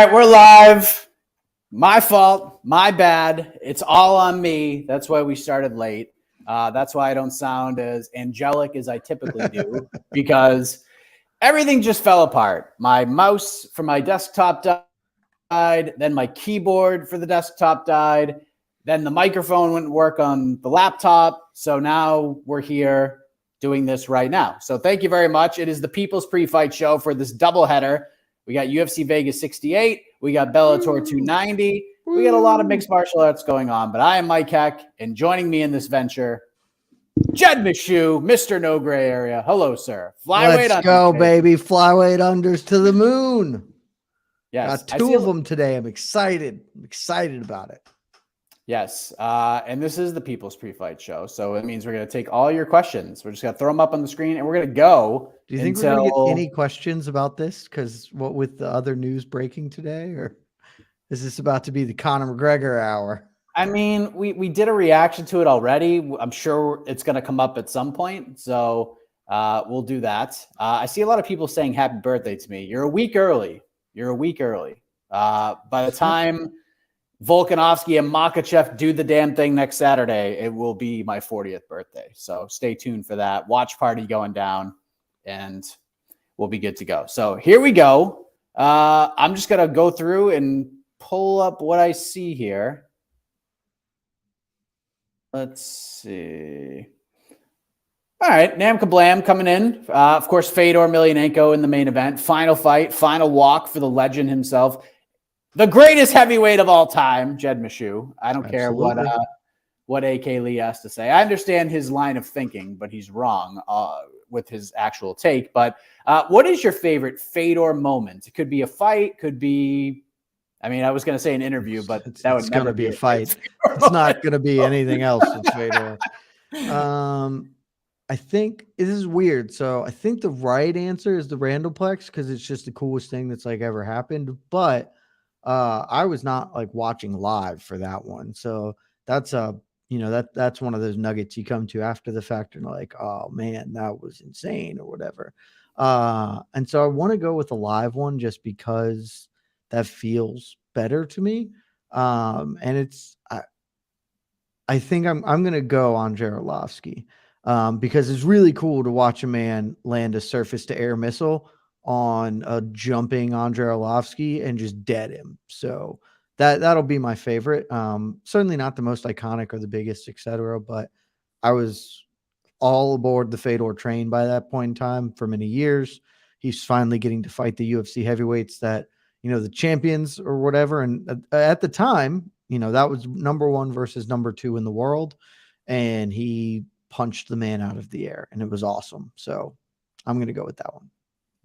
right, we're live. My fault, my bad. It's all on me. That's why we started late. That's why I don't sound as angelic as I typically do, because everything just fell apart. My mouse for my desktop died, then my keyboard for the desktop died, then the microphone wouldn't work on the laptop. So now we're here doing this right now. So thank you very much. It is the People's Pre-Fight Show for this doubleheader. We got UFC Vegas 68. We got Bellator 290. We got a lot of mixed martial arts going on. But I am Mike Heck, and joining me in this venture, Jed Meshew, Mr. No Gray Area. Hello, sir. Flyweight Let's go, baby. Flyweight unders to the moon. Yes. Got two of them today. I'm excited. I'm excited about it. Yes. And this is the People's Pre-Fight Show. So it means we're going to take all your questions. We're just going to throw them up on the screen, and we're going to go. Do you think we're going to get any questions about this? Because what with the other news breaking today? Or is this about to be the Conor McGregor hour? I mean, we did a reaction to it already. I'm sure it's going to come up at some point. So we'll do that. I see a lot of people saying happy birthday to me. You're a week early. You're a week early. By the time Volkanovski and Makhachev do the damn thing next Saturday, it will be my 40th birthday. So stay tuned for that. Watch party going down, and we'll be good to go. So here we go. I'm just going to go through and pull up what I see here. Let's see. All right, Nam Kablam coming in. Of course, Fedor Emelianenko in the main event. Final fight, final walk for the legend himself. The greatest heavyweight of all time, Jed Meshew. I don't care what AK Lee has to say. I understand his line of thinking, but he's wrong with his actual take. But what is your favorite Fedor moment? It could be a fight, could be, I mean, I was going to say an interview, but that would never be a fight. It's not going to be anything else. It's Fedor. I think this is weird. So I think the right answer is the Randallplex, because it's just the coolest thing that's like ever happened. But I was not like watching live for that one. So that's that's one of those nuggets you come to after the fact and like, oh man, that was insane or whatever. And so I want to go with a live one just because that feels better to me. And it's, I think I'm going to go on Arlovski because it's really cool to watch a man land a surface to air missile on a jumping Andrei Arlovski and just dead him. So that'll be my favorite. Certainly not the most iconic or the biggest, etc. But I was all aboard the Fedor train by that point in time for many years. He's finally getting to fight the UFC heavyweights that, the champions or whatever. And at the time, that was number 1 versus number 2 in the world. And he punched the man out of the air and it was awesome. So I'm going to go with that one.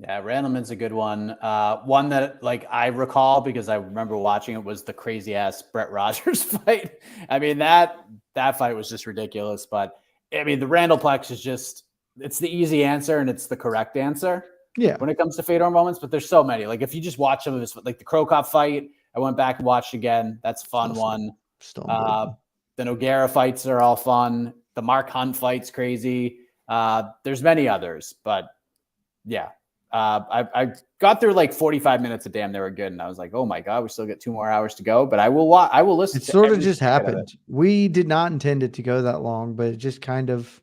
Yeah, Randleman's a good one. One that like I recall because I remember watching it was the crazy ass Brett Rogers fight. I mean, that fight was just ridiculous. But I mean, the Randallplex is just, it's the easy answer and it's the correct answer. Yeah. When it comes to Fedor moments, but there's so many. Like if you just watch some of this, like the Krokop fight, I went back and watched again. That's a fun one. The Nogueira fights are all fun. The Mark Hunt fight's crazy. There's many others, but yeah. I got through like 45 minutes of damn, they were good. And I was like, oh my God, we still got 2 more hours to go, but I will listen. It sort of just happened. We did not intend it to go that long, but it just kind of,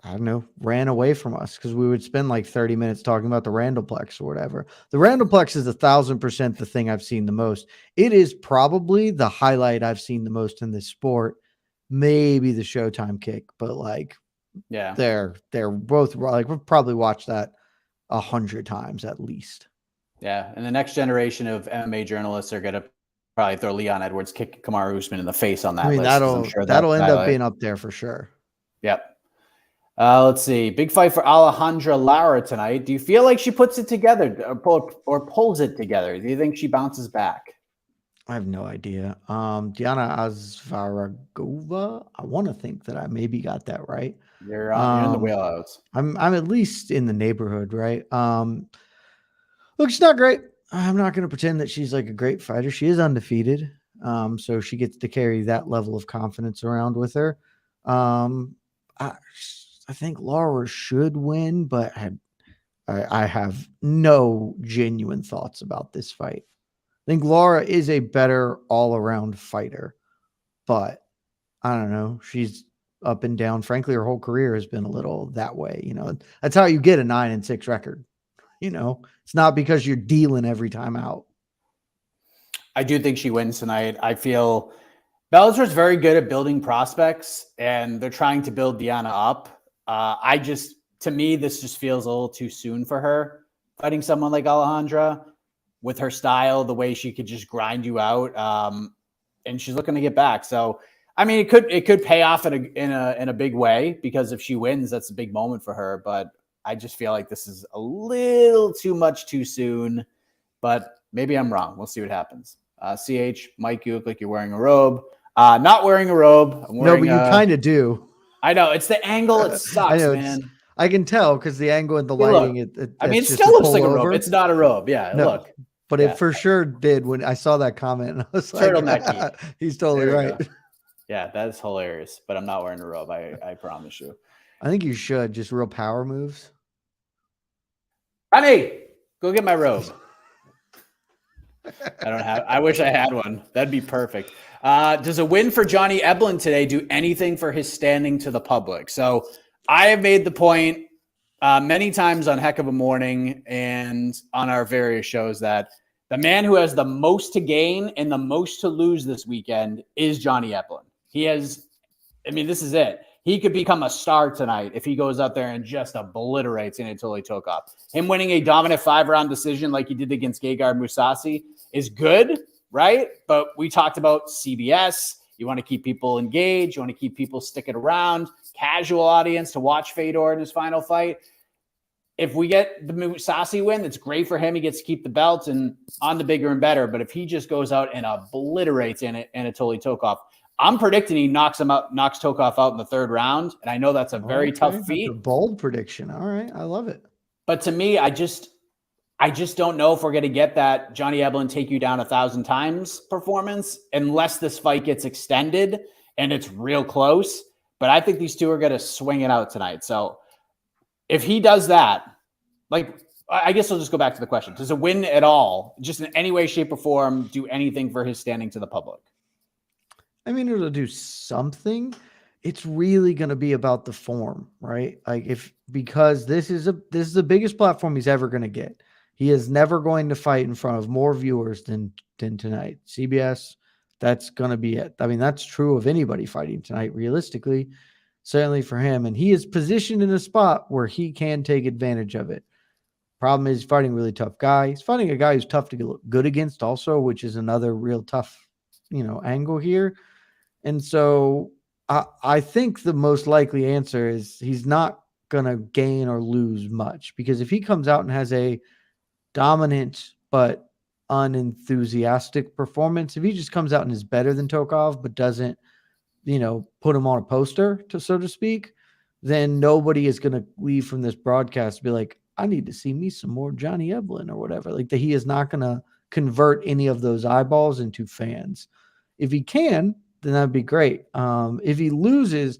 I don't know, ran away from us because we would spend like 30 minutes talking about the Randallplex or whatever. The Randallplex is 1,000% the thing I've seen the most. It is probably the highlight I've seen the most in this sport. Maybe the Showtime kick, but like, yeah, they're both like, we've probably watched that 100 times at least. Yeah. And the next generation of MMA journalists are going to probably throw Leon Edwards kick Kamaru Usman in the face on that list. That'll end up being up there for sure. Yep. Let's see. Big fight for Alejandra Lara tonight. Do you feel like she puts it together or pulls it together? Do you think she bounces back? I have no idea. Diana Faragova. I want to think that I maybe got that right. You're in the wheelhouse. I'm at least in the neighborhood, right? Look, she's not great. I'm not going to pretend that she's like a great fighter. She is undefeated. So she gets to carry that level of confidence around with her. I think Lara should win, but I have no genuine thoughts about this fight. think Lara is a better all-around fighter, but I don't know. She's up and down. Frankly, her whole career has been a little that way. That's how you get a 9-6 record. It's not because you're dealing every time out. I do think she wins tonight. I feel Bellator is very good at building prospects, and they're trying to build Deanna up. To me, this just feels a little too soon for her fighting someone like Alejandra with her style, the way she could just grind you out. And she's looking to get back. So, I mean, it could pay off in a big way, because if she wins, that's a big moment for her. But I just feel like this is a little too much too soon. But maybe I'm wrong. We'll see what happens. CH, Mike, you look like you're wearing a robe. Not wearing a robe. No, but you kind of do. I know. It's the angle. It sucks, man. I can tell because the angle and the lighting. It still looks like a robe. It's not a robe. Yeah, no, look. But it for sure did when I saw that comment. And I was turtleneck. Like, he's totally right. Go. Yeah, that is hilarious. But I'm not wearing a robe. I promise you. I think you should. Just real power moves. Honey, go get my robe. I wish I had one. That'd be perfect. Does a win for Johnny Eblen today do anything for his standing to the public? So I have made the point many times on Heck of a Morning and on our various shows that the man who has the most to gain and the most to lose this weekend is Johnny Eblen. This is it. He could become a star tonight if he goes out there and just obliterates Anatoly Tokov. Him winning a dominant 5-round decision like he did against Gegard Mousasi is good, right? But we talked about CBS. You want to keep people engaged. You want to keep people sticking around. Casual audience to watch Fedor in his final fight. If we get the Mousasi win, that's great for him. He gets to keep the belt and on the bigger and better. But if he just goes out and obliterates Anatoly Tokov, I'm predicting he knocks Tokov out in the 3rd round. And I know that's a very tough feat. That's a bold prediction. All right. I love it. But to me, I just don't know if we're going to get that Johnny Eblen take you down 1,000 times performance unless this fight gets extended and it's real close. But I think these two are going to swing it out tonight. So if he does that, I guess I'll just go back to the question. Does a win at all, just in any way, shape, or form, do anything for his standing to the public? I mean, it'll do something. It's really going to be about the form, right? Because this is the biggest platform he's ever going to get. He is never going to fight in front of more viewers than tonight. CBS, that's going to be it. I mean, that's true of anybody fighting tonight, realistically, certainly for him. And he is positioned in a spot where he can take advantage of it. Problem is, he's fighting a really tough guy. He's fighting a guy who's tough to get good against also, which is another real tough, angle here. And so I think the most likely answer is he's not going to gain or lose much, because if he comes out and has a dominant but unenthusiastic performance, if he just comes out and is better than Tokov but doesn't, put him on a poster, so to speak, then nobody is going to leave from this broadcast and be like, I need to see me some more Johnny Eblen or whatever. That he is not going to convert any of those eyeballs into fans. If he can, then that'd be great. If he loses,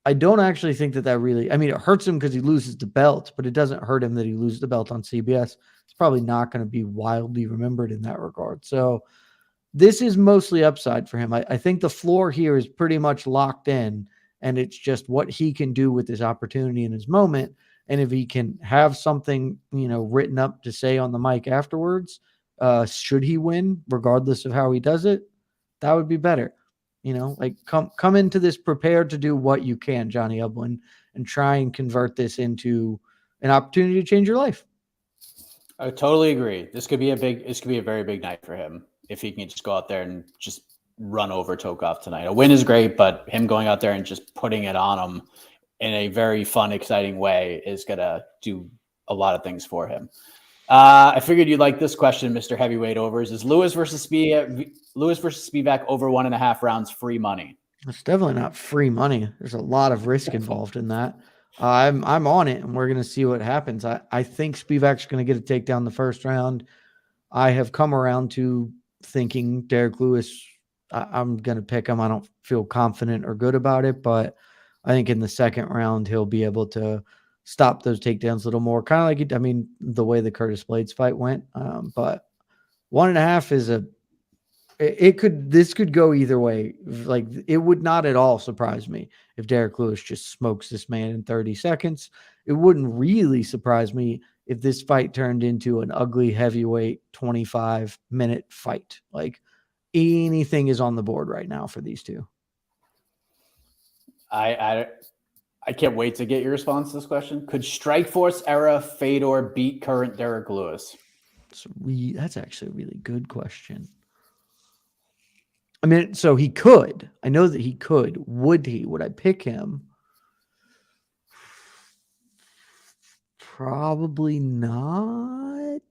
I don't actually think that really, it hurts him because he loses the belt, but it doesn't hurt him that he loses the belt on CBS. It's probably not going to be wildly remembered in that regard. So this is mostly upside for him. I think the floor here is pretty much locked in, and it's just what he can do with this opportunity in his moment. And if he can have something, written up to say on the mic afterwards, should he win, regardless of how he does it, that would be better. Come into this prepared to do what you can, Johnny Eblen, and try and convert this into an opportunity to change your life. I totally agree. This could be a very big night for him if he can just go out there and just run over Tokov tonight. A win is great, but him going out there and just putting it on him in a very fun, exciting way is going to do a lot of things for him. I figured you'd like this question, Mr. Heavyweight Overs. Is Lewis versus Spivac over 1.5 rounds free money? It's definitely not free money. There's a lot of risk involved in that. I'm on it, and we're going to see what happens. I think Spivac's going to get a takedown the first round. I have come around to thinking Derrick Lewis, I'm going to pick him. I don't feel confident or good about it, but I think in the second round, he'll be able to stop those takedowns a little more. Kind of like the way the Curtis Blades fight went. But 1.5 is this could go either way. Like, it would not at all surprise me if Derrick Lewis just smokes this man in 30 seconds. It wouldn't really surprise me if this fight turned into an ugly heavyweight 25-minute fight. Like, anything is on the board right now for these two. I can't wait to get your response to this question. Could Strikeforce era Fedor beat current Derrick Lewis? That's actually a really good question. I mean, so he could. I know that he could. Would he? Would I pick him? Probably not.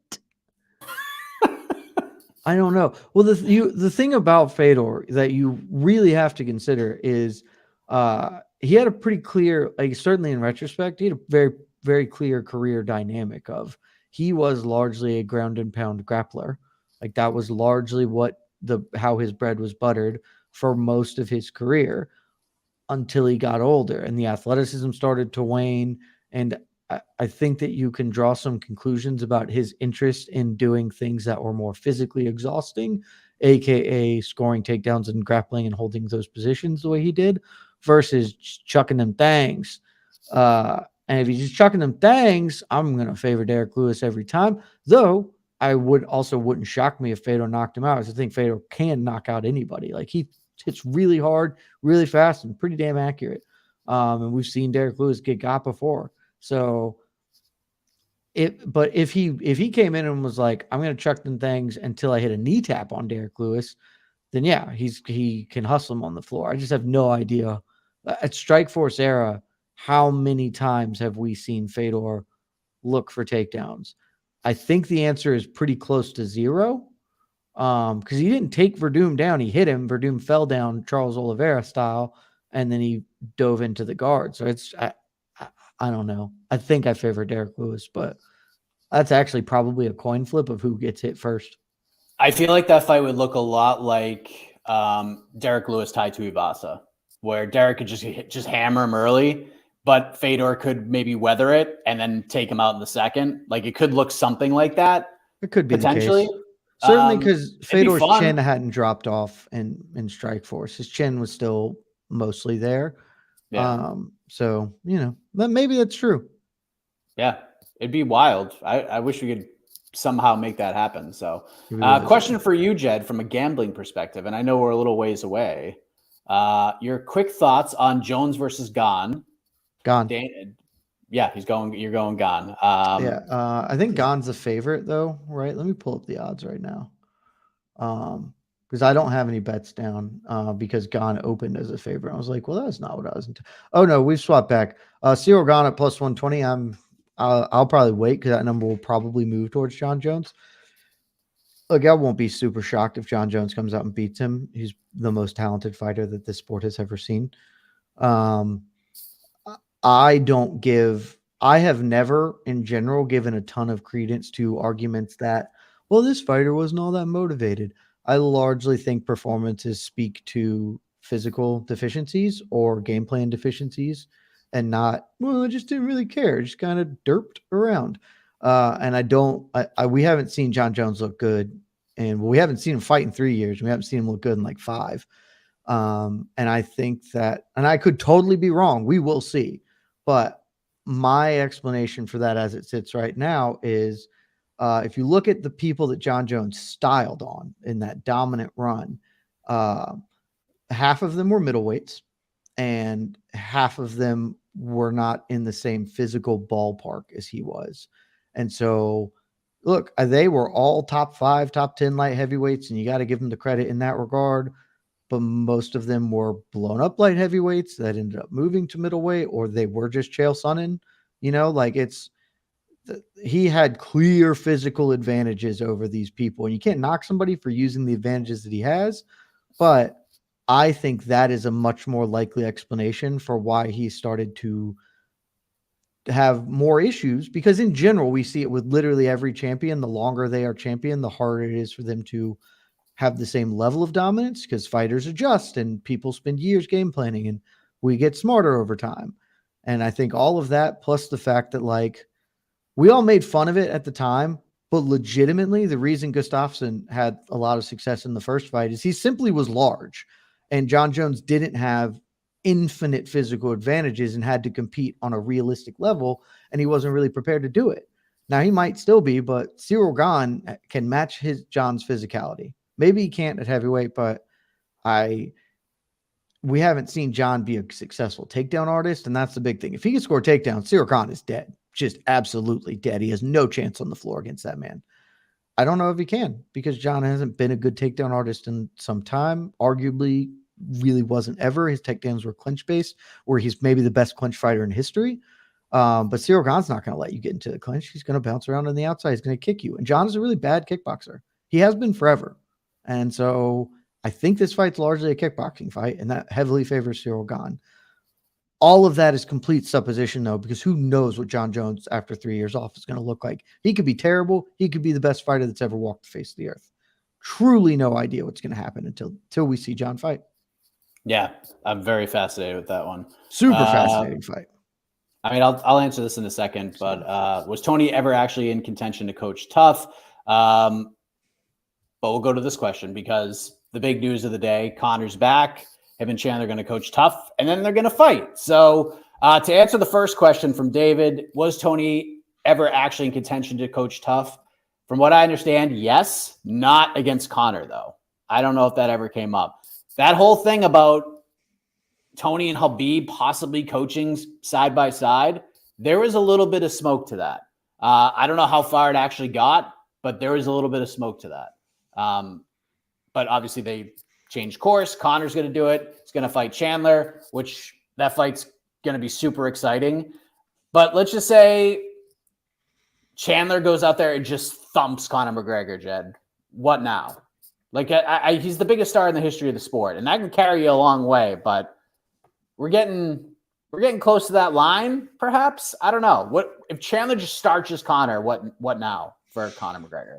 I don't know. Well, the thing about Fedor that you really have to consider is he had a pretty clear, like, certainly in retrospect, he had a very, very clear career dynamic of he was largely a ground and pound grappler. Like, that was largely how his bread was buttered for most of his career until he got older and the athleticism started to wane. And I think that you can draw some conclusions about his interest in doing things that were more physically exhausting, aka scoring takedowns and grappling and holding those positions the way he did, versus chucking them things. And if he's just chucking them things, I'm going to favor Derrick Lewis every time. Though I wouldn't shock me if Fedor knocked him out. I think Fedor can knock out anybody. Like, he hits really hard, really fast, and pretty damn accurate. And we've seen Derrick Lewis get got before. So if he came in and was like, I'm going to chuck them things until I hit a knee tap on Derrick Lewis, then yeah, he can hustle him on the floor. I just have no idea at Strikeforce era, how many times have we seen Fedor look for takedowns? I think the answer is pretty close to 0. Because he didn't take Verdum down. He hit him. Verdum fell down Charles Oliveira style, and then he dove into the guard. So I don't know. I think I favor Derrick Lewis, but that's actually probably a coin flip of who gets hit first. I feel like that fight would look a lot like Derrick Lewis tied to Ivasa, where Derrick could just hammer him early, but Fedor could maybe weather it and then take him out in the second. Like, it could look something like that. It could be potentially. The case. Certainly, because Fedor's be chin hadn't dropped off in Strikeforce. His chin was still mostly there. Yeah. So, maybe that's true. Yeah, it'd be wild. I wish we could somehow make that happen. So, question for you, Jed, from a gambling perspective, and I know we're a little ways away. Your quick thoughts on Jones versus Gane. Gane. Yeah, you're going Gane. I think Gane's a favorite, though, right? Let me pull up the odds right now. Because I don't have any bets down because Gane opened as a favorite. I was like, well, that's not what I was into. Oh, no, we've swapped back. Cyril Gane at plus 120. I'll probably wait because that number will probably move towards Jon Jones. Look, I won't be super shocked if Jon Jones comes out and beats him. He's the most talented fighter that this sport has ever seen. I have never in general given a ton of credence to arguments that, well, this fighter wasn't all that motivated. I largely think performances speak to physical deficiencies or game plan deficiencies and not, well, I just didn't really care. Just kind of derped around. And we haven't seen Jon Jones look good. And we haven't seen him fight in 3 years. We haven't seen him look good in like 5. And I think that, and I could totally be wrong. We will see. But my explanation for that as it sits right now is if you look at the people that Jon Jones styled on in that dominant run, half of them were middleweights and half of them were not in the same physical ballpark as he was. And so, look, they were all top 5, top 10 light heavyweights, and you got to give them the credit in that regard. But most of them were blown up light heavyweights that ended up moving to middleweight, or they were just Chael Sonnen. He had clear physical advantages over these people, and you can't knock somebody for using the advantages that he has. But I think that is a much more likely explanation for why he started to have more issues, because in general, we see it with literally every champion. The longer they are champion, the harder it is for them to have the same level of dominance, because fighters adjust and people spend years game planning and we get smarter over time. And I think all of that, plus the fact that, like, we all made fun of it at the time, But legitimately, the reason Gustafsson had a lot of success in the first fight is he simply was large. And John Jones didn't have infinite physical advantages and had to compete on a realistic level. And he wasn't really prepared to do it. Now, he might still be, but Cyril Gane can match John's physicality. Maybe he can't at heavyweight, but we haven't seen John be a successful takedown artist, and that's the big thing. If he can score takedowns, Cyril Gane is dead. Just absolutely dead. He has no chance on the floor against that man. I don't know if he can, because John hasn't been a good takedown artist in some time. Arguably, really wasn't ever. His takedowns were clinch-based, where he's maybe the best clinch fighter in history. But Cyril Gane's not going to let you get into the clinch. He's going to bounce around on the outside. He's going to kick you. And John is a really bad kickboxer. He has been forever. And so I think this fight's largely a kickboxing fight, and that heavily favors Cyril Gane. All of that is complete supposition, though, because who knows what John Jones after 3 years off is going to look like. He could be terrible. He could be the best fighter that's ever walked the face of the earth. Truly no idea what's going to happen until we see John fight. Yeah, I'm very fascinated with that one. Super fascinating fight. I mean, I'll answer this in a second, but was Tony ever actually in contention to coach Tough? But we'll go to this question because the big news of the day, Conor's back. Him and Chandler are going to coach Tough, and then they're going to fight. So to answer the first question from David, was Tony ever actually in contention to coach Tough? From what I understand, yes. Not against Conor, though. I don't know if that ever came up. That whole thing about Tony and Khabib possibly coaching side by side, there was a little bit of smoke to that. I don't know how far it actually got, but there was a little bit of smoke to that. But obviously they changed course. Conor's going to do it. He's going to fight Chandler, which that fight's going to be super exciting. But let's just say Chandler goes out there and just thumps Conor McGregor, Jed. What now? Like he's the biggest star in the history of the sport, and that can carry you a long way. But we're getting close to that line, perhaps. I don't know. What if Chandler just starches Conor? What now for Conor McGregor?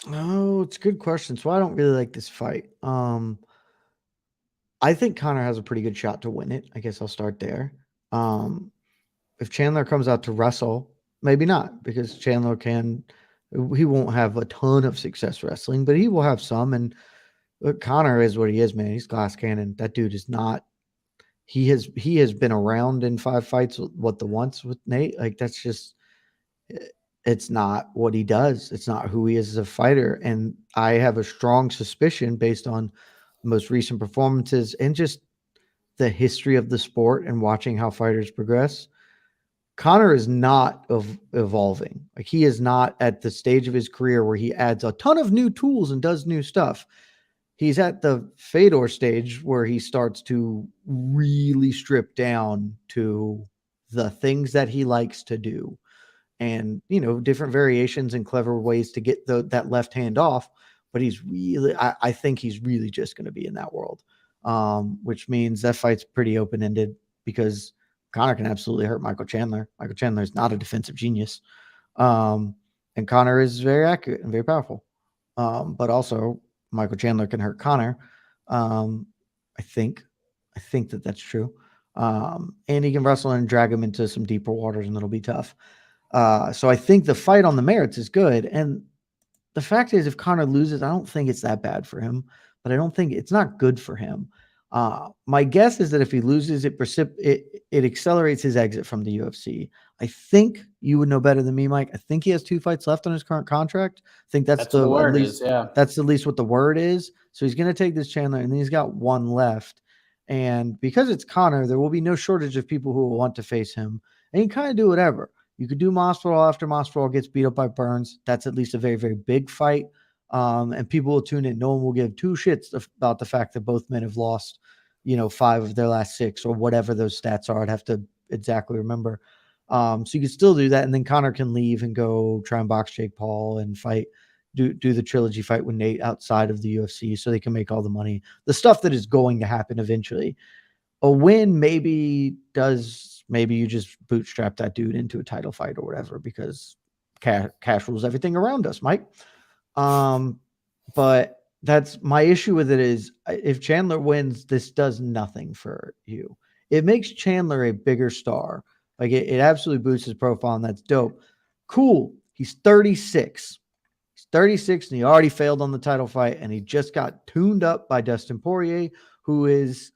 Oh, it's a good question. So I don't really like this fight. I think Conor has a pretty good shot to win it. I guess I'll start there. If Chandler comes out to wrestle, maybe not, because Chandler he won't have a ton of success wrestling, but he will have some. And Conor is what he is, man. He's glass cannon. That dude is not. He has been around in 5 fights. Once with Nate, like that's just. It's not what he does. It's not who he is as a fighter. And I have a strong suspicion based on the most recent performances and just the history of the sport and watching how fighters progress. Conor is not evolving. Like he is not at the stage of his career where he adds a ton of new tools and does new stuff. He's at the Fedor stage where he starts to really strip down to the things that he likes to do. And, different variations and clever ways to get that left hand off. But he's really, I think he's really just going to be in that world, which means that fight's pretty open-ended because Conor can absolutely hurt Michael Chandler. Michael Chandler is not a defensive genius. And Conor is very accurate and very powerful. But also Michael Chandler can hurt Conor. I think that's true. And he can wrestle and drag him into some deeper waters, and it'll be tough. So I think the fight on the merits is good. And the fact is, if Conor loses, I don't think it's that bad for him, but I don't think it's not good for him. My guess is that if he loses, it accelerates his exit from the UFC. I think you would know better than me, Mike. I think he has 2 fights left on his current contract. I think that's the word is, yeah. That's at least what the word is. So he's going to take this Chandler, and then he's got 1 left. And because it's Conor, there will be no shortage of people who will want to face him. And he can kind of do whatever. You could do Masvidal after Masvidal gets beat up by Burns. That's at least a very, very big fight. And people will tune in. No one will give 2 shits about the fact that both men have lost, 5 of their last 6 or whatever those stats are. I'd have to exactly remember. So you can still do that. And then Conor can leave and go try and box Jake Paul and fight, do the trilogy fight with Nate outside of the UFC so they can make all the money. The stuff that is going to happen eventually. A win maybe you just bootstrap that dude into a title fight or whatever because cash rules everything around us, Mike. But that's my issue with it is if Chandler wins, this does nothing for you. It makes Chandler a bigger star. Like it absolutely boosts his profile, and that's dope. Cool. He's 36. 36, and he already failed on the title fight, and he just got tuned up by Dustin Poirier, who is,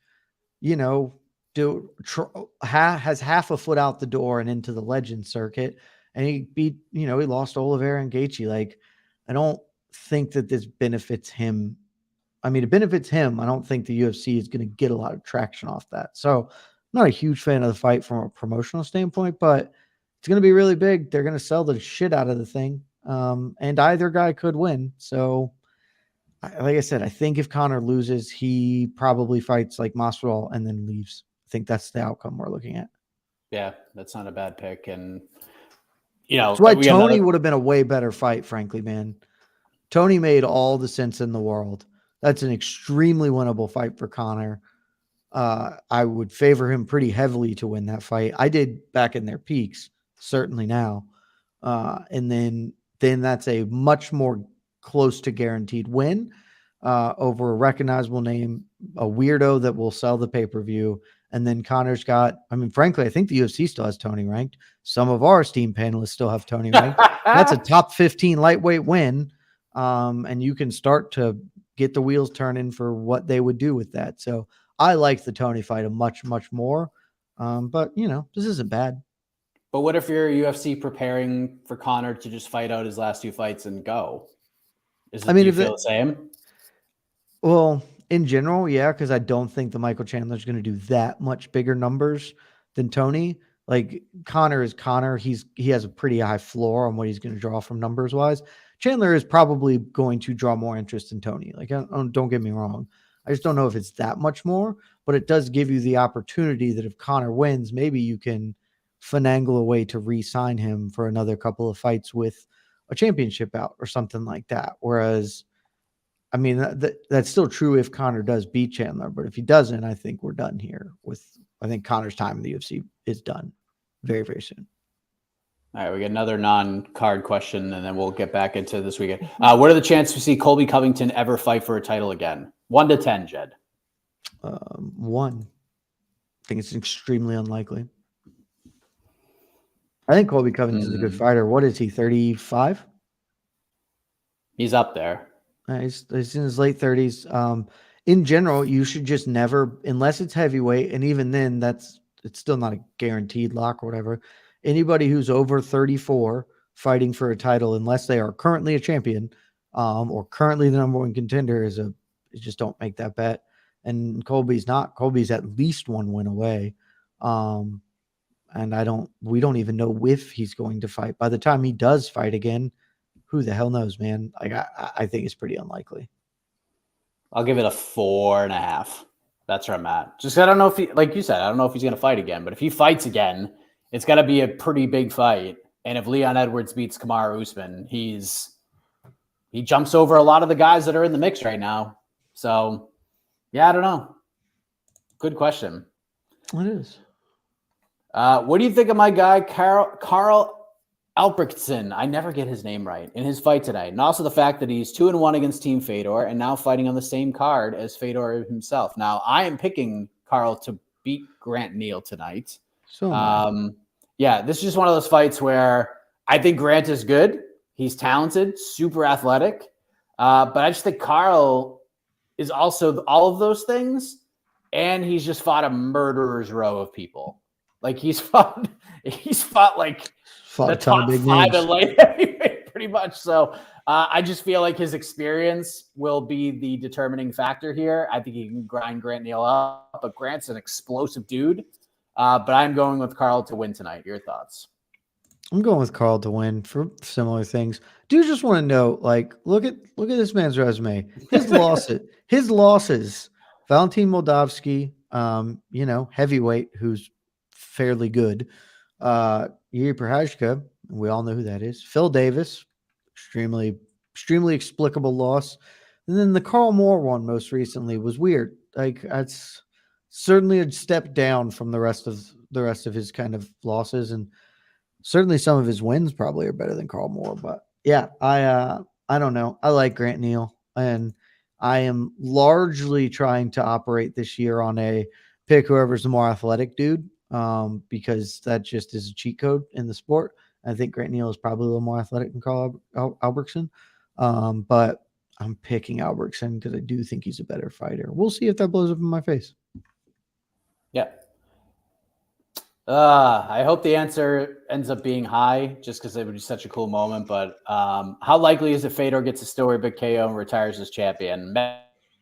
has half a foot out the door and into the legend circuit. And he beat, he lost Oliveira and Gaethje. Like, I don't think that this benefits him. I mean, it benefits him. I don't think the UFC is going to get a lot of traction off that. So I'm not a huge fan of the fight from a promotional standpoint, but it's going to be really big. They're going to sell the shit out of the thing. And either guy could win. So like I said, I think if Conor loses, he probably fights like Masvidal and then leaves. I think that's the outcome we're looking at. Yeah, that's not a bad pick. And, that's why Tony would have been a way better fight, frankly, man. Tony made all the sense in the world. That's an extremely winnable fight for Conor. I would favor him pretty heavily to win that fight. I did back in their peaks, certainly now. And then that's a much more close to guaranteed win over a recognizable name, a weirdo that will sell the pay-per-view. And then Conor's got, frankly, I think the UFC still has Tony ranked. Some of our esteemed panelists still have Tony ranked. That's a top 15 lightweight win. And you can start to get the wheels turning for what they would do with that. So I like the Tony fight a much, much more. But, this isn't bad. But what if you're UFC preparing for Conor to just fight out his last 2 fights and go? Do you feel the same? Well, in general, yeah, because I don't think the Michael Chandler is going to do that much bigger numbers than Tony. Like, Conor is Conor. He has a pretty high floor on what he's going to draw from numbers wise. Chandler is probably going to draw more interest than Tony. Like, don't get me wrong. I just don't know if it's that much more, but it does give you the opportunity that if Conor wins, maybe you can finagle a way to re-sign him for another couple of fights with a championship out or something like that. Whereas, that's still true if Conor does beat Chandler, but if he doesn't, I think we're done here I think Conor's time in the UFC is done very, very soon. All right, we get another non-card question, and then we'll get back into this weekend. What are the chances we see Colby Covington ever fight for a title again? 1 to 10, Jed. 1. I think it's extremely unlikely. I think Colby Covington's a good fighter. What is he, 35? He's up there. He's in his late 30s. In general, you should just never, unless it's heavyweight, and even then, it's still not a guaranteed lock or whatever. Anybody who's over 34 fighting for a title, unless they are currently a champion or currently the number 1 contender, you just don't make that bet. And Colby's not. Colby's at least 1 win away. And we don't even know if he's going to fight. By the time he does fight again, who the hell knows, man? Like, I think it's pretty unlikely. I'll give it a 4.5. That's where I'm at. Just, I don't know if he, like you said, I don't know if he's going to fight again, but if he fights again, it's got to be a pretty big fight. And if Leon Edwards beats Kamaru Usman, he jumps over a lot of the guys that are in the mix right now. So, yeah, I don't know. Good question. It is. What do you think of my guy, Carl Albrektsson? I never get his name right in his fight tonight. And also the fact that he's 2-1 against Team Fedor and now fighting on the same card as Fedor himself. Now, I am picking Carl to beat Grant Neal tonight. So, yeah, this is just one of those fights where I think Grant is good. He's talented, super athletic. But I just think Carl is also all of those things. And he's just fought a murderer's row of people. Like he's fought like the top 5 in light heavyweight, pretty much. So I just feel like his experience will be the determining factor here. I think he can grind Grant Neal up, but Grant's an explosive dude. But I'm going with Carl to win tonight. Your thoughts? I'm going with Carl to win for similar things. Do you just want to know, like, look at this man's resume. His losses. Valentin Moldavsky, heavyweight, who's fairly good. Yuri Prochazka, we all know who that is. Phil Davis, extremely explicable loss. And then the Carl Moore one most recently was weird. Like, that's certainly a step down from the rest of his kind of losses, and certainly some of his wins probably are better than Carl Moore. But yeah, I don't know. I like Grant Neal, and I am largely trying to operate this year on a pick whoever's the more athletic dude, because that just is a cheat code in the sport. I think Grant Neal is probably a little more athletic than Carl Albrektsson. But I'm picking Albrektsson because I do think he's a better fighter. We'll see if that blows up in my face. Yeah. I hope the answer ends up being high just because it would be such a cool moment. But how likely is it Fedor gets a storybook KO and retires as champion?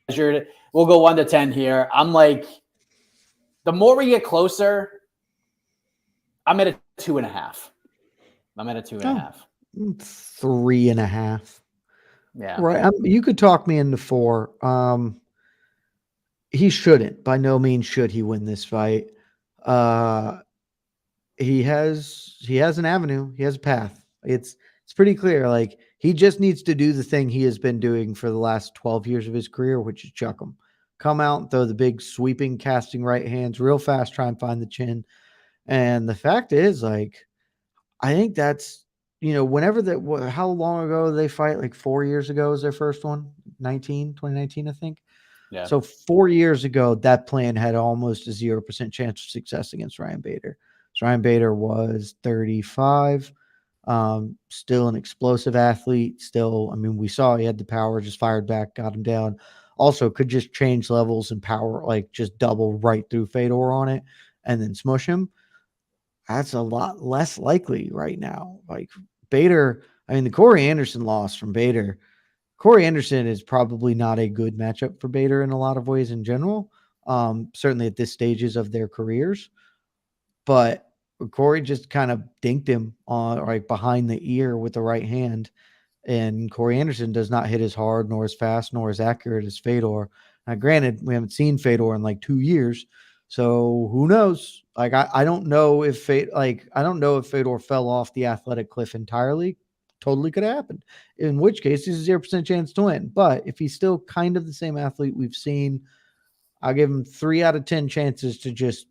Measured, we'll go 1 to 10 here. I'm like, the more we get closer, I'm at a 2.5. I'm at a 2.5. 3.5. Yeah. Right. You could talk me into 4. He shouldn't. By no means should he win this fight. He has an avenue. He has a path. It's pretty clear. Like, he just needs to do the thing he has been doing for the last 12 years of his career, which is chuck him. Come out and throw the big sweeping casting right hands real fast, try and find the chin. And the fact is, like, I think that's, whenever that, how long ago did they fight? Like 4 years ago was their first one, 2019, I think. Yeah. So 4 years ago, that plan had almost a 0% chance of success against Ryan Bader. So Ryan Bader was 35, still an explosive athlete. Still, I mean, we saw he had the power, just fired back, got him down. Also could just change levels and power, like just double right through Fedor on it and then smush him. That's a lot less likely right now. Like Bader, I mean, the Corey Anderson loss from Bader, Corey Anderson is probably not a good matchup for Bader in a lot of ways in general, certainly at this stages of their careers. But Corey just kind of dinked him on like behind the ear with the right hand. And Corey Anderson does not hit as hard, nor as fast, nor as accurate as Fedor. Now, granted, we haven't seen Fedor in like 2 years, so who knows? Like, I don't know if Fedor fell off the athletic cliff entirely. Totally could have happened. In which case, he's a 0% chance to win. But if he's still kind of the same athlete we've seen, I'll give him 3 out of 10 chances to just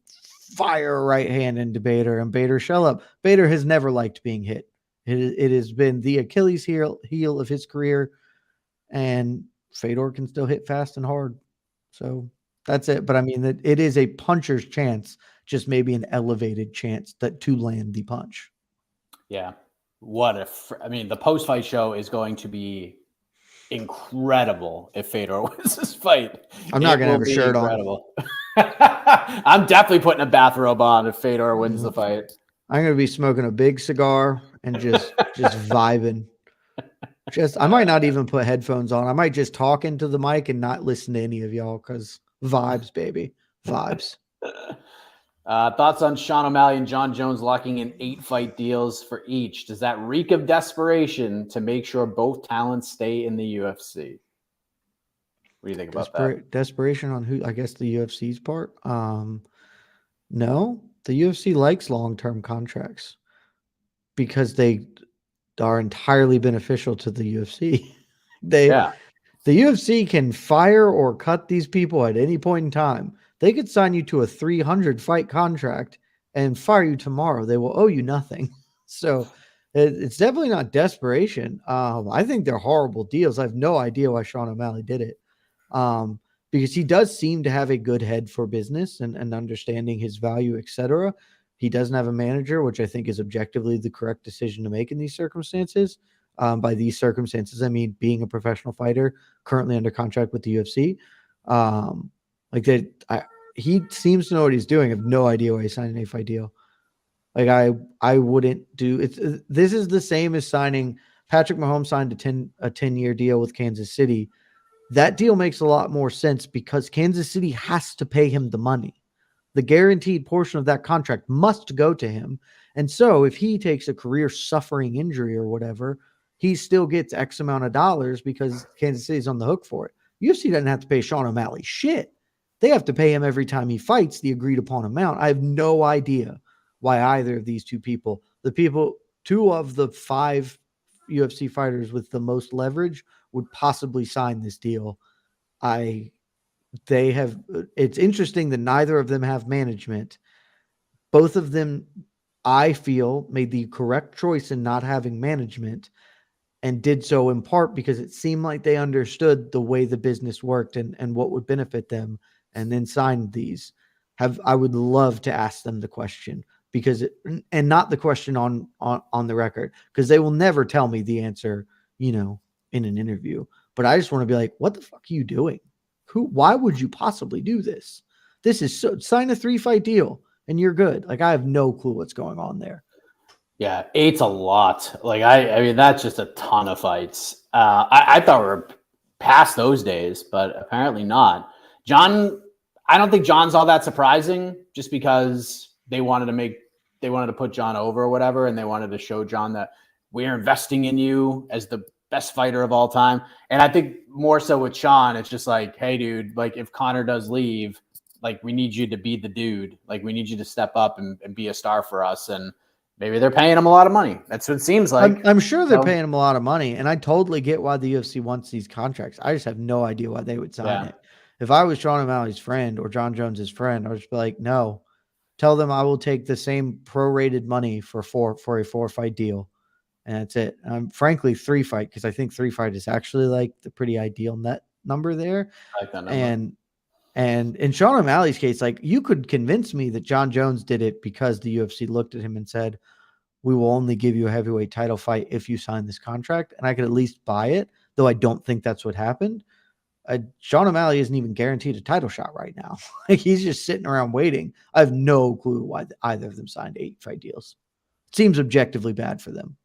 fire a right hand into Bader and Bader shell up. Bader has never liked being hit. It has been the Achilles heel of his career, and Fedor can still hit fast and hard. So that's it. But I mean, it is a puncher's chance, just maybe an elevated chance to land the punch. Yeah. The post-fight show is going to be incredible if Fedor wins this fight. I'm not going to have a shirt incredible. On. I'm definitely putting a bathrobe on if Fedor wins the fight. I'm going to be smoking a big cigar and just vibing. I might not even put headphones on. I might just talk into the mic and not listen to any of y'all because vibes, baby. Vibes. Thoughts on Sean O'Malley and John Jones locking in 8 fight deals for each? Does that reek of desperation to make sure both talents stay in the UFC? What do you think about that? Desperation on who? I guess the UFC's part. No, the UFC likes long-term contracts because they are entirely beneficial to the UFC. The UFC can fire or cut these people at any point in time. They could sign you to a 300 fight contract and fire you tomorrow. They will owe you nothing. So it's definitely not desperation. I think they're horrible deals. I have no idea why Sean O'Malley did it. Because he does seem to have a good head for business and understanding his value, etc. He doesn't have a manager, which I think is objectively the correct decision to make in these circumstances. By these circumstances, I mean being a professional fighter currently under contract with the UFC. He seems to know what he's doing. I have no idea why he signed an 8-fight deal. Like I wouldn't do it. This is the same as signing Patrick Mahomes signed a 10-year deal with Kansas City. That deal makes a lot more sense because Kansas City has to pay him the money. The guaranteed portion of that contract must go to him. And so if he takes a career-suffering injury or whatever, he still gets X amount of dollars because Kansas City's on the hook for it. UFC doesn't have to pay Sean O'Malley shit. They have to pay him every time he fights the agreed-upon amount. I have no idea why either of these two people, two of the 5 UFC fighters with the most leverage, would possibly sign this deal. It's interesting that neither of them have management. Both of them, I feel, made the correct choice in not having management and did so in part because it seemed like they understood the way the business worked and what would benefit them and then signed these. I would love to ask them the question and not the question on the record because they will never tell me the answer, in an interview, but I just want to be like, what the fuck are you doing? Why would you possibly do this? This is sign a 3-fight deal and you're good. Like, I have no clue what's going on there. Yeah, 8's a lot. Like, I mean, that's just a ton of fights. I thought we were past those days, but apparently not. John, I don't think John's all that surprising, just because they wanted to put John over or whatever, and they wanted to show John that we're investing in you as the best fighter of all time. And I think more so with Sean, it's just like, hey, dude, like, if Conor does leave, like, we need you to be the dude. Like, we need you to step up and be a star for us. And maybe they're paying him a lot of money. That's what it seems like. I'm sure they're paying him a lot of money, and I totally get why the UFC wants these contracts. I just have no idea why they would sign it. If I was Sean O'Malley's friend or John Jones's friend, I would just be like, no, tell them I will take the same prorated money for a 4-fight deal. And that's it. Frankly, 3-fight, because I think 3-fight is actually like the pretty ideal net number there. I like that number. And in Sean O'Malley's case, like, you could convince me that John Jones did it because the UFC looked at him and said, we will only give you a heavyweight title fight if you sign this contract. And I could at least buy it, though I don't think that's what happened. Sean O'Malley isn't even guaranteed a title shot right now. Like, he's just sitting around waiting. I have no clue why either of them signed 8-fight deals. It seems objectively bad for them.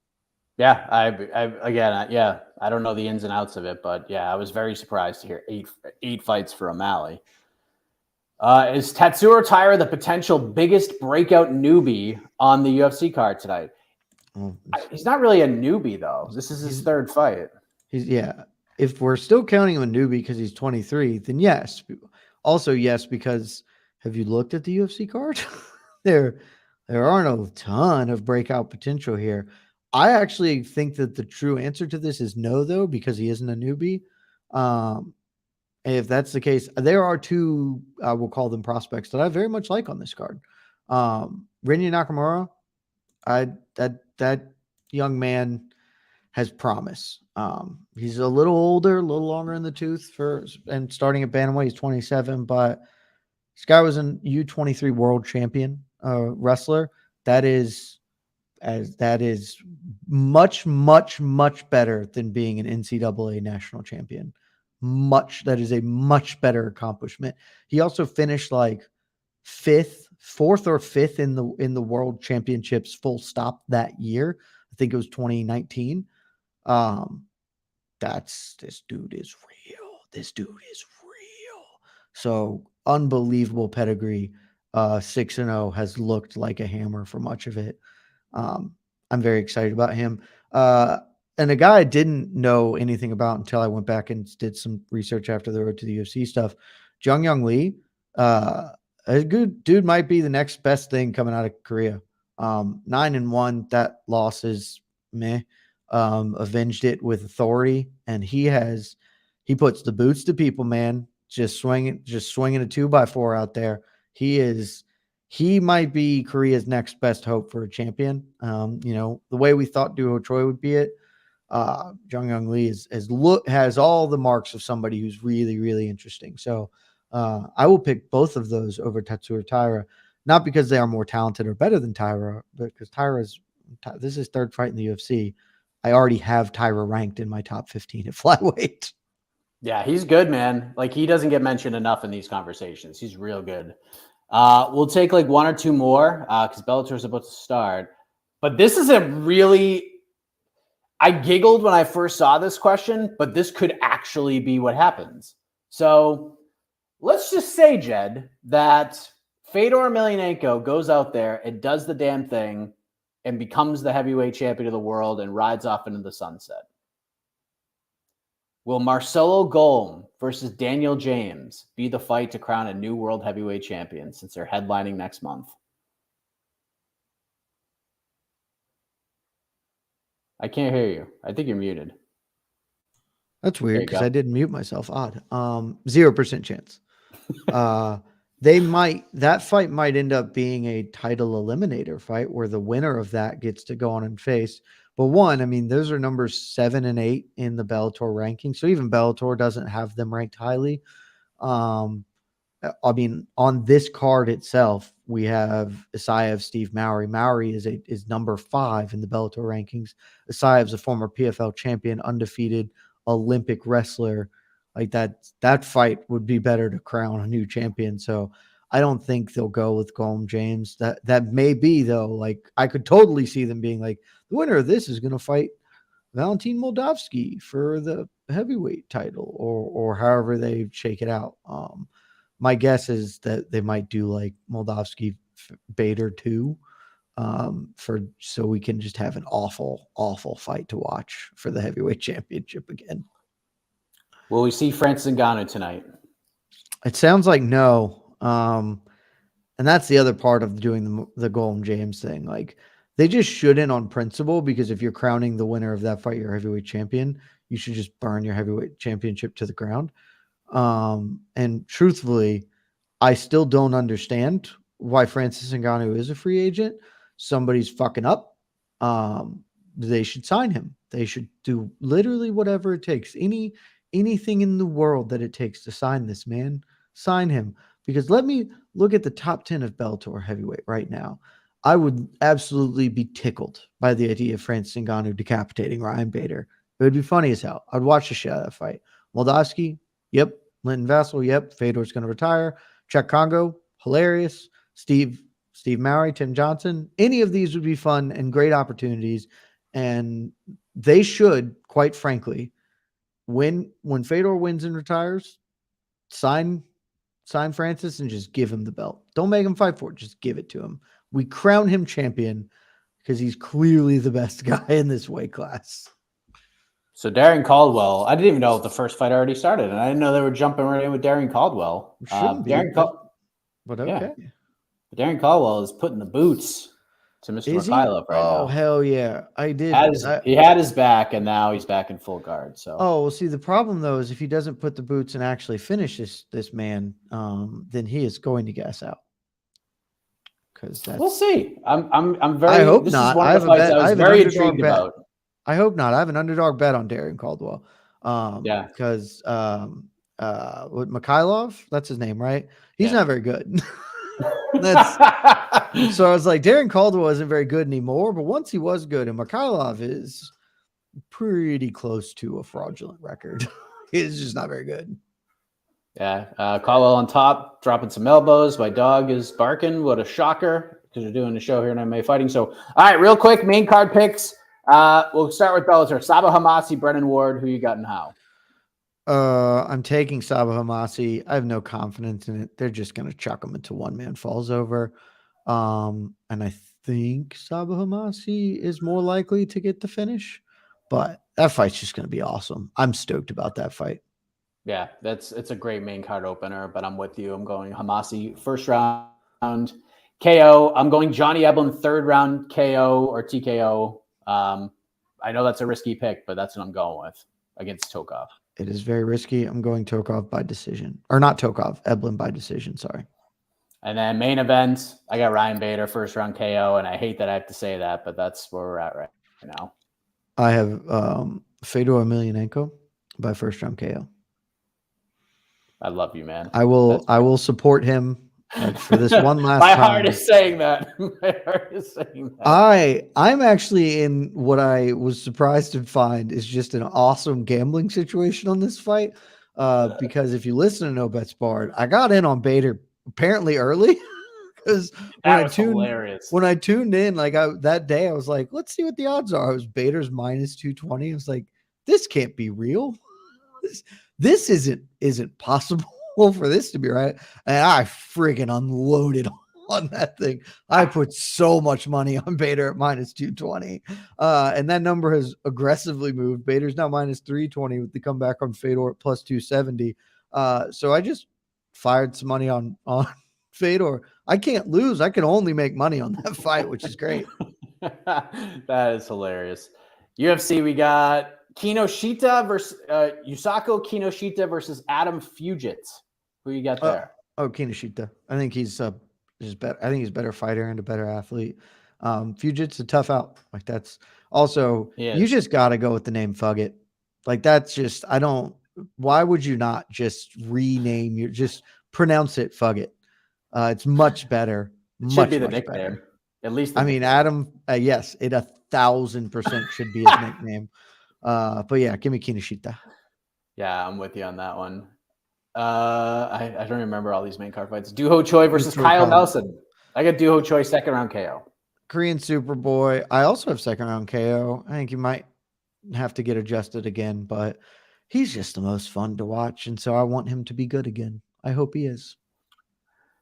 Yeah, I don't know the ins and outs of it, but yeah, I was very surprised to hear eight fights for O'Malley. Is Tatsuro Taira the potential biggest breakout newbie on the UFC card tonight? He's not really a newbie, though. This is his 3rd fight. If we're still counting him a newbie because he's 23, then yes. Also, yes, because have you looked at the UFC card? There aren't a ton of breakout potential here. I actually think that the true answer to this is no, though, because he isn't a newbie. If that's the case, there are 2, we'll call them prospects, that I very much like on this card. Rinya Nakamura, that young man has promise. He's a little older, a little longer in the tooth and starting at bantamweight, he's 27, but this guy was an U23 world champion wrestler. That is much, much, much better than being an NCAA national champion. That is a much better accomplishment. He also finished like 4th or 5th in the world championships full stop that year. I think it was 2019. This dude is real. This dude is real. So unbelievable pedigree. 6-0 has looked like a hammer for much of it. I'm very excited about him. And a guy I didn't know anything about until I went back and did some research after the Road to the UFC stuff. Jung Young Lee, a good dude, might be the next best thing coming out of Korea. 9-1, that loss is meh. Avenged it with authority, and he puts the boots to people, man. Just swinging a 2x4 out there. He might be Korea's next best hope for a champion. The way we thought Duho Choi would be it. Jung Young Lee has all the marks of somebody who's really, really interesting. So I will pick both of those over Tatsuro Taira, not because they are more talented or better than Taira, but because this is 3rd fight in the UFC. I already have Taira ranked in my top 15 at flyweight. Yeah, he's good, man. Like, he doesn't get mentioned enough in these conversations. He's real good. We'll take like 1 or 2 more because Bellator is about to start. But this is I giggled when I first saw this question, but this could actually be what happens. So let's just say, Jed, that Fedor Emelianenko goes out there and does the damn thing and becomes the heavyweight champion of the world and rides off into the sunset. Will Marcelo Golm versus Daniel James be the fight to crown a new world heavyweight champion since they're headlining next month? I can't hear you. I think you're muted. That's weird because I didn't mute myself. Odd. 0% chance. That fight might end up being a title eliminator fight where the winner of that gets to go on and face. But those are numbers 7 and 8 in the Bellator ranking. So even Bellator doesn't have them ranked highly. On this card itself, we have Isaev, Steve Mowry. Mowry is number 5 in the Bellator rankings. Isaev's a former PFL champion, undefeated, Olympic wrestler, like that fight would be better to crown a new champion. So I don't think they'll go with Golem James. That may be though. Like I could totally see them being like, the winner of this is going to fight Valentin Moldavsky for the heavyweight title, or however they shake it out. My guess is that they might do like Moldavsky Bader 2, so we can just have an awful fight to watch for the heavyweight championship again. Will we see Francis Ngannou tonight? It sounds like no. And that's the other part of doing the Golem James thing. Like they just shouldn't on principle, because if you're crowning the winner of that fight your heavyweight champion, you should just burn your heavyweight championship to the ground. And truthfully, I still don't understand why Francis Ngannou is a free agent. Somebody's fucking up. They should sign him. They should do literally whatever it takes. Anything in the world that it takes to sign this man, sign him. Because let me look at the top 10 of Bellator heavyweight right now. I would absolutely be tickled by the idea of Francis Ngannou decapitating Ryan Bader. It would be funny as hell. I'd watch the shit out of that fight. Moldavsky, yep. Linton Vassell, yep. Fedor's going to retire. Czech Congo, hilarious. Steve Mowry, Tim Johnson. Any of these would be fun and great opportunities. And they should, quite frankly, when Fedor wins and retires, sign Francis and just give him the belt. Don't make him fight for it. Just give it to him. We crown him champion because he's clearly the best guy in this weight class. So Darren Caldwell, I didn't even know if the first fight already started, and I didn't know they were jumping right in with Darren Caldwell. But okay. Yeah. Darren Caldwell is putting the boots to Mr. Mikhailov right now. Oh, hell yeah. I did. He had his back, and now he's back in full guard. So. Oh, well, see, the problem, though, is if he doesn't put the boots and actually finish this man, then he is going to gas out. We'll see. I'm very. I hope this not. Is one of the fights I was very intrigued about. I hope not. I have an underdog bet on Darren Caldwell. Yeah. Because with Mikhailov, that's his name, right? He's not very good. So I was like, Darren Caldwell isn't very good anymore, but once he was good, and Mikhailov is pretty close to a fraudulent record. He's just not very good. Yeah, Caldwell on top, dropping some elbows. My dog is barking. What a shocker, because we're doing the show here in MMA Fighting. So, all right, real quick, main card picks. We'll start with Bellator. Saba Hamasi, Brennan Ward. Who you got and how? I'm taking Saba Hamasi. I have no confidence in it. They're just going to chuck him until one man falls over. And I think Saba Hamasi is more likely to get the finish. But that fight's just going to be awesome. I'm stoked about that fight. Yeah, it's a great main card opener, but I'm with you. I'm going Hamasi first round KO. I'm going Johnny Eblen third round KO or TKO. I know that's a risky pick, but that's what I'm going with against Tokov. It is very risky. I'm going Tokov by decision. Or not Tokov, Eblen by decision, sorry. And then main event, I got Ryan Bader first round KO, and I hate that I have to say that, but that's where we're at right now. I have Fedor Emelianenko by first round KO. I love you, man. I will support him for this one last My time. heart is saying that. My heart is saying that. I'm actually in what I was surprised to find is just an awesome gambling situation on this fight. Because if you listen to No Bets Barred, I got in on Bader apparently early. Because when I tuned in, like that day, I was like, let's see what the odds are. I was Bader's minus 220. I was like, this can't be real. This isn't possible for this to be right. And I freaking unloaded on that thing. I put so much money on Bader at minus 220. And that number has aggressively moved. Bader's now minus 320 with the comeback on Fedor at plus 270. So I just fired some money on Fedor. I can't lose. I can only make money on that fight, which is great. That is hilarious. UFC, we got Kinoshita versus Yusako Kinoshita versus Adam Fugit. Who you got there? Kinoshita. I think he's better. I think he's a better fighter and a better athlete. Fugit's a tough out. Like that's also you just got to go with the name Fugit. Like that's just why would you not just rename just pronounce it Fugit? It's much better. It should be the nickname. Better. At least Adam, yes, it 1,000% should be his nickname. But yeah, give me Kinoshita. Yeah, I'm with you on that one. I don't remember all these main card fights. Duho Choi versus Kyle Nelson. I got Duho Choi second round KO. Korean Superboy. I also have second round KO. I think you might have to get adjusted again, but he's just the most fun to watch. And so I want him to be good again. I hope he is.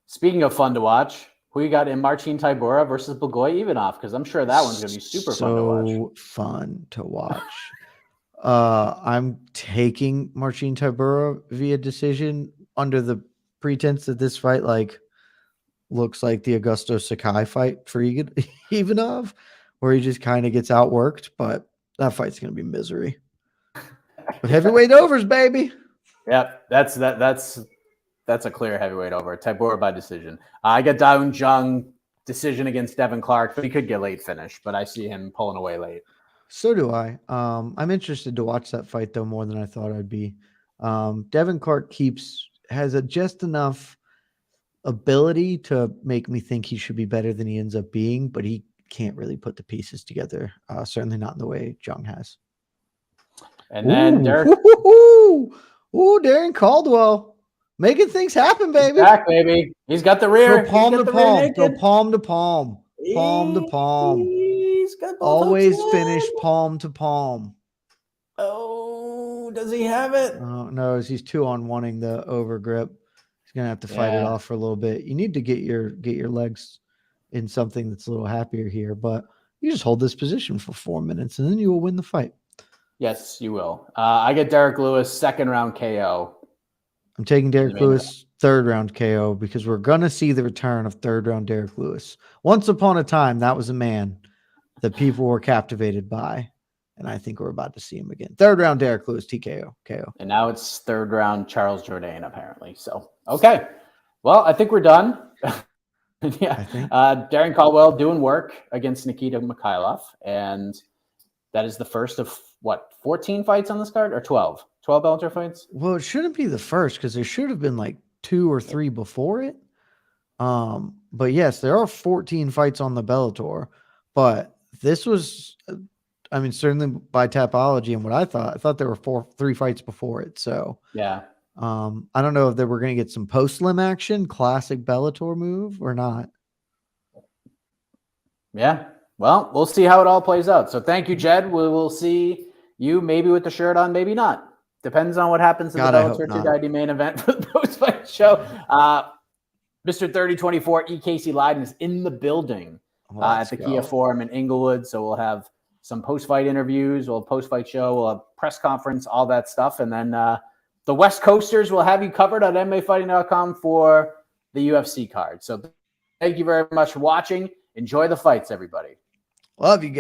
Speaking of fun to watch, who you got in Marcin Tybura versus Blagoy Ivanov? Because I'm sure that one's going to be super fun to watch. So fun to watch. I'm taking Marcin Tybura via decision under the pretense that this fight looks like the Augusto Sakai fight for Ivanov, where he just kind of gets outworked, but that fight's going to be misery. But heavyweight overs, baby. Yep, that's a clear heavyweight over. Tybura by decision. I got Daun Jung decision against Devin Clark, but he could get late finish, but I see him pulling away late. So do I. I'm interested to watch that fight, though, more than I thought I'd be. Devin Clark has just enough ability to make me think he should be better than he ends up being, but he can't really put the pieces together. Certainly not in the way Jung has. And then Darren Caldwell making things happen, baby. He's back, baby. He's got the rear. Go palm to palm. Go palm to palm. Palm to palm. He's got always finish palm to palm. Oh, does he have it? Oh no, he's 2-on-1ing the over grip. He's gonna have to fight it off for a little bit. You need to get your legs in something that's a little happier here, but you just hold this position for 4 minutes and then you will win the fight. Yes, you will. I get Derrick Lewis second round KO. I'm taking Derrick Lewis third round KO because we're gonna see the return of third round Derrick Lewis. Once upon a time, that was a man that people were captivated by, and I think we're about to see him again. Third round Derrick Lewis TKO KO. And now it's third round Charles Jourdain apparently. So okay, well I think we're done. Yeah, Darren Caldwell doing work against Nikita Mikhailov, and that is the first of 14 fights on this card, or 12 Bellator fights? Well, it shouldn't be the first because there should have been 2 or 3 before it. But yes, there are 14 fights on the Bellator, but this was, certainly by Tapology and what I thought there were 3 fights before it. So yeah, I don't know if we're going to get some post-lim action, classic Bellator move or not. Yeah. Well, we'll see how it all plays out. So thank you, Jed. We will see you maybe with the shirt on, maybe not. Depends on what happens in the Bellator 290 main event for the post-fight show. Mr. 3024, E. Casey Leiden is in the building at the Kia Forum in Inglewood. So we'll have some post-fight interviews, we'll have post-fight show, we'll have press conference, all that stuff. And then the West Coasters will have you covered on MMAfighting.com for the UFC card. So thank you very much for watching. Enjoy the fights, everybody. Love you guys.